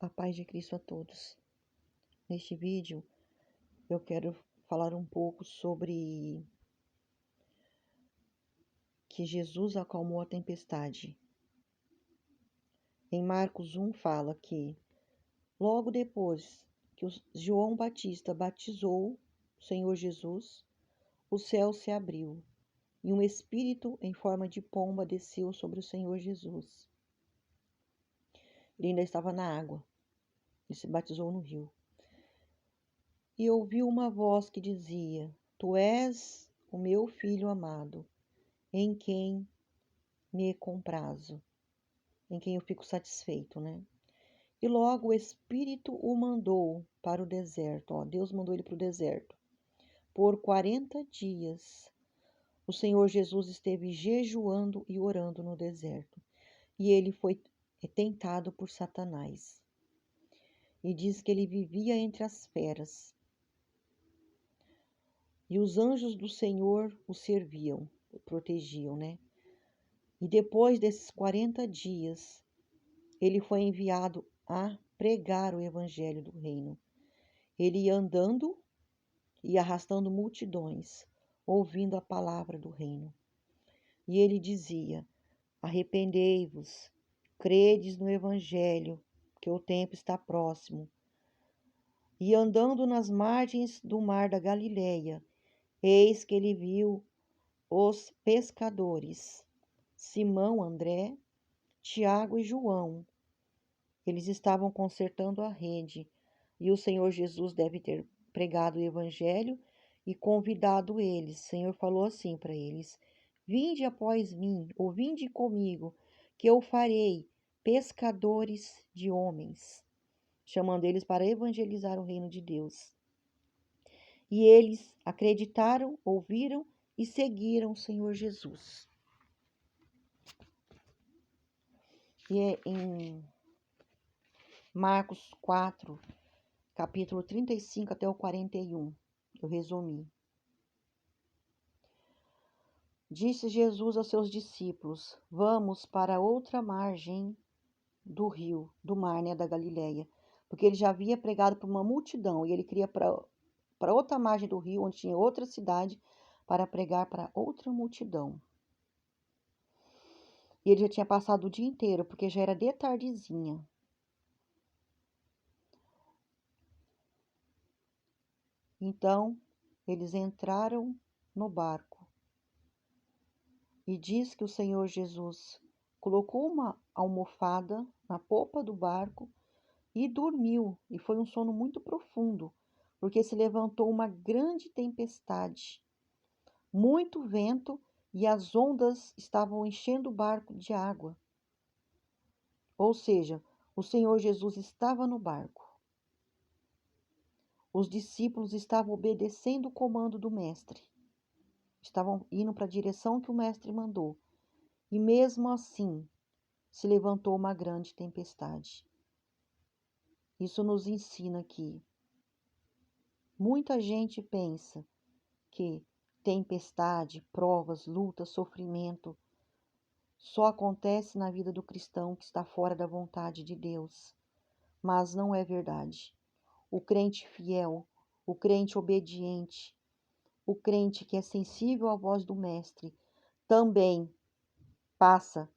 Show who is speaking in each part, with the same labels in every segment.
Speaker 1: A paz de Cristo a todos. Neste vídeo eu quero falar um pouco sobre que Jesus acalmou a tempestade. Em Marcos 1 fala que logo depois que João Batista batizou o Senhor Jesus, o céu se abriu e um espírito em forma de pomba desceu sobre o Senhor Jesus. Ele ainda estava na água, ele se batizou no rio. E ouviu uma voz que dizia: Tu és o meu filho amado, em quem me comprazo, em quem eu fico satisfeito, né? E logo o Espírito o mandou para o deserto. Deus mandou ele para o deserto. Por 40 dias, o Senhor Jesus esteve jejuando e orando no deserto. E ele foi tentado por Satanás. E diz que ele vivia entre as feras. E os anjos do Senhor o serviam, o protegiam, né? E depois desses 40 dias, ele foi enviado a pregar o evangelho do reino. Ele ia andando e arrastando multidões, ouvindo a palavra do reino. E ele dizia: Arrependei-vos, credes no evangelho, que o tempo está próximo. E andando nas margens do mar da Galileia, eis que ele viu os pescadores, Simão, André, Tiago e João. Eles estavam consertando a rede, e o Senhor Jesus deve ter pregado o evangelho e convidado eles. O Senhor falou assim para eles: Vinde após mim, ou vinde comigo, que eu farei pescadores de homens, chamando eles para evangelizar o reino de Deus. E eles acreditaram, ouviram e seguiram o Senhor Jesus. E é em Marcos 4, capítulo 35 até o 41, eu resumi. Disse Jesus aos seus discípulos: Vamos para outra margem do rio, do mar, né, da Galileia. Porque ele já havia pregado para uma multidão e ele queria para outra margem do rio, onde tinha outra cidade, para pregar para outra multidão. E ele já tinha passado o dia inteiro, porque já era de tardezinha. Então, eles entraram no barco. E diz que o Senhor Jesus colocou uma almofada na popa do barco e dormiu. E foi um sono muito profundo, porque se levantou uma grande tempestade, muito vento e as ondas estavam enchendo o barco de água. Ou seja, o Senhor Jesus estava no barco. Os discípulos estavam obedecendo o comando do mestre. Estavam indo para a direção que o mestre mandou. E mesmo assim, se levantou uma grande tempestade. Isso nos ensina que muita gente pensa que tempestade, provas, lutas, sofrimento só acontece na vida do cristão que está fora da vontade de Deus. Mas não é verdade. O crente fiel, o crente obediente, o crente que é sensível à voz do Mestre, também passa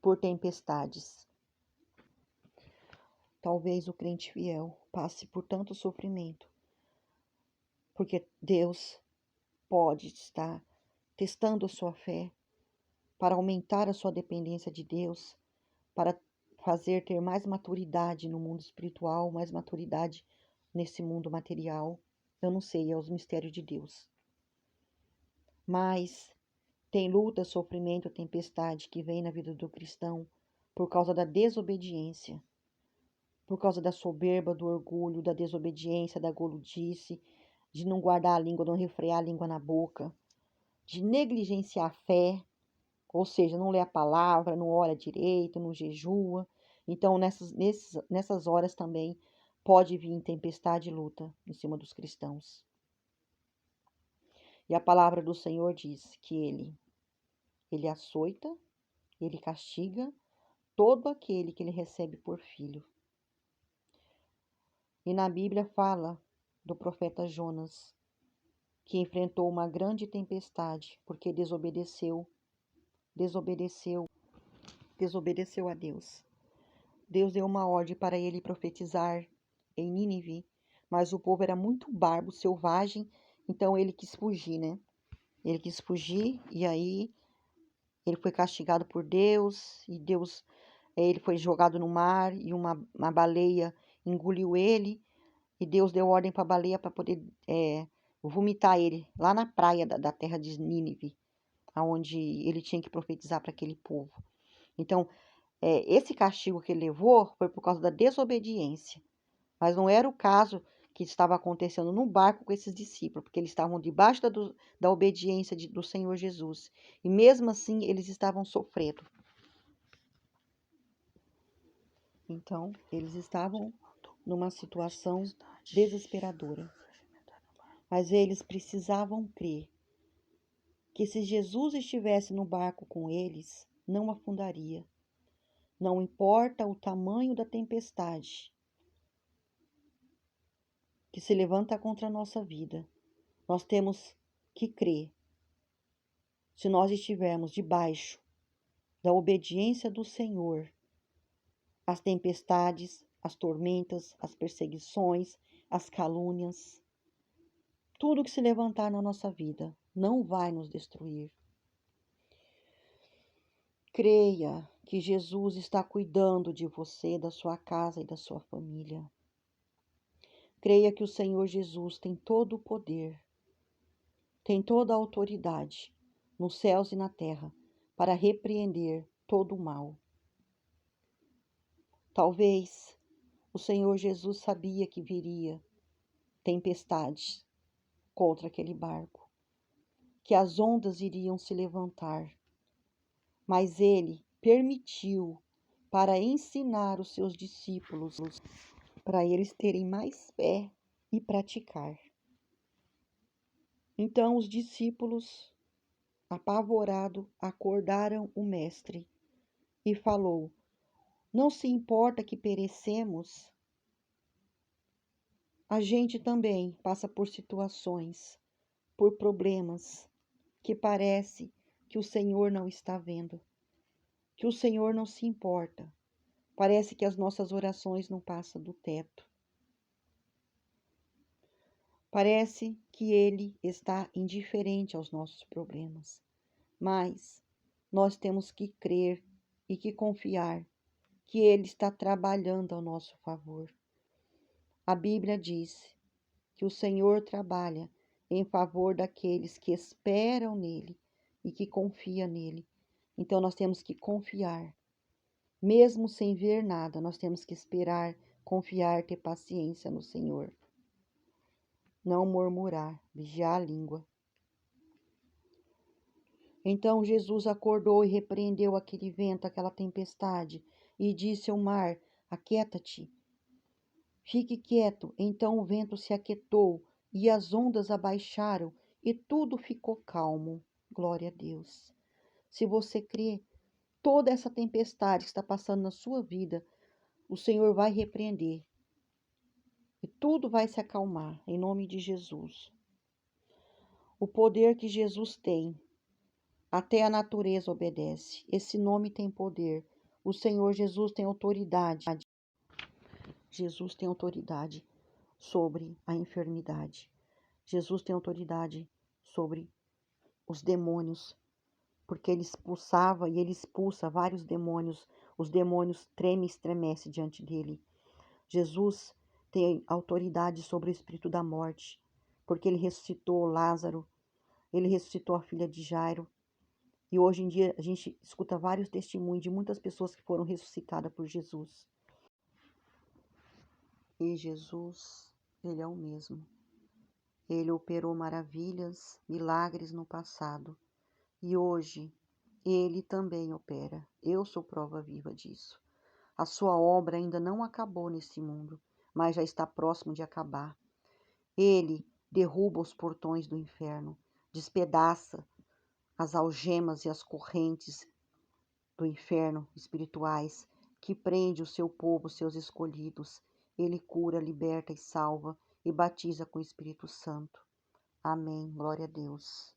Speaker 1: por tempestades. Talvez o crente fiel passe por tanto sofrimento, porque Deus pode estar testando a sua fé para aumentar a sua dependência de Deus, para fazer ter mais maturidade no mundo espiritual, mais maturidade nesse mundo material. Eu não sei, é os mistérios de Deus. Mas tem luta, sofrimento, tempestade que vem na vida do cristão por causa da desobediência, por causa da soberba, do orgulho, da desobediência, da goludice, de não guardar a língua, não refrear a língua na boca, de negligenciar a fé, ou seja, não lê a palavra, não ora direito, não jejua. Então, nessas horas também pode vir tempestade e luta em cima dos cristãos. E a palavra do Senhor diz que Ele açoita, Ele castiga todo aquele que Ele recebe por filho. E na Bíblia fala do profeta Jonas, que enfrentou uma grande tempestade porque desobedeceu a Deus. Deus deu uma ordem para ele profetizar em Nínive, mas o povo era muito bárbaro, selvagem, então ele quis fugir, né? Ele quis fugir e aí ele foi castigado por Deus e ele foi jogado no mar e uma baleia engoliu ele e Deus deu ordem para a baleia para poder vomitar ele lá na praia da terra de Nínive, aonde ele tinha que profetizar para aquele povo. Então, esse castigo que ele levou foi por causa da desobediência, mas não era o caso que estava acontecendo no barco com esses discípulos, porque eles estavam debaixo da obediência do Senhor Jesus, e mesmo assim eles estavam sofrendo. Então, eles estavam numa situação desesperadora, mas eles precisavam crer que se Jesus estivesse no barco com eles, não afundaria. Não importa o tamanho da tempestade que se levanta contra a nossa vida, nós temos que crer. Se nós estivermos debaixo da obediência do Senhor, as tempestades, as tormentas, as perseguições, as calúnias, tudo que se levantar na nossa vida não vai nos destruir. Creia que Jesus está cuidando de você, da sua casa e da sua família. Creia que o Senhor Jesus tem todo o poder, tem toda a autoridade nos céus e na terra para repreender todo o mal. Talvez o Senhor Jesus sabia que viria tempestades contra aquele barco, que as ondas iriam se levantar, mas ele permitiu para ensinar os seus discípulos, para eles terem mais fé e praticar. Então os discípulos, apavorados, acordaram o mestre e falou: não se importa que perecemos? A gente também passa por situações, por problemas, que parece que o Senhor não está vendo, que o Senhor não se importa. Parece que as nossas orações não passam do teto. Parece que Ele está indiferente aos nossos problemas. Mas nós temos que crer e que confiar que Ele está trabalhando ao nosso favor. A Bíblia diz que o Senhor trabalha em favor daqueles que esperam nele e que confiam nele. Então nós temos que confiar. Mesmo sem ver nada, nós temos que esperar, confiar, ter paciência no Senhor. Não murmurar, vigiar a língua. Então Jesus acordou e repreendeu aquele vento, aquela tempestade, e disse ao mar: aquieta-te, fique quieto. Então o vento se aquietou e as ondas abaixaram e tudo ficou calmo. Glória a Deus. Se você crê, toda essa tempestade que está passando na sua vida, o Senhor vai repreender. E tudo vai se acalmar, em nome de Jesus. O poder que Jesus tem, até a natureza obedece. Esse nome tem poder. O Senhor Jesus tem autoridade. Jesus tem autoridade sobre a enfermidade. Jesus tem autoridade sobre os demônios, porque ele expulsava e ele expulsa vários demônios. Os demônios tremem e estremecem diante dele. Jesus tem autoridade sobre o espírito da morte, porque ele ressuscitou Lázaro, ele ressuscitou a filha de Jairo. E hoje em dia a gente escuta vários testemunhos de muitas pessoas que foram ressuscitadas por Jesus. E Jesus, ele é o mesmo. Ele operou maravilhas, milagres no passado. E hoje, ele também opera. Eu sou prova viva disso. A sua obra ainda não acabou neste mundo, mas já está próximo de acabar. Ele derruba os portões do inferno, despedaça as algemas e as correntes do inferno espirituais que prende o seu povo, seus escolhidos. Ele cura, liberta e salva e batiza com o Espírito Santo. Amém. Glória a Deus.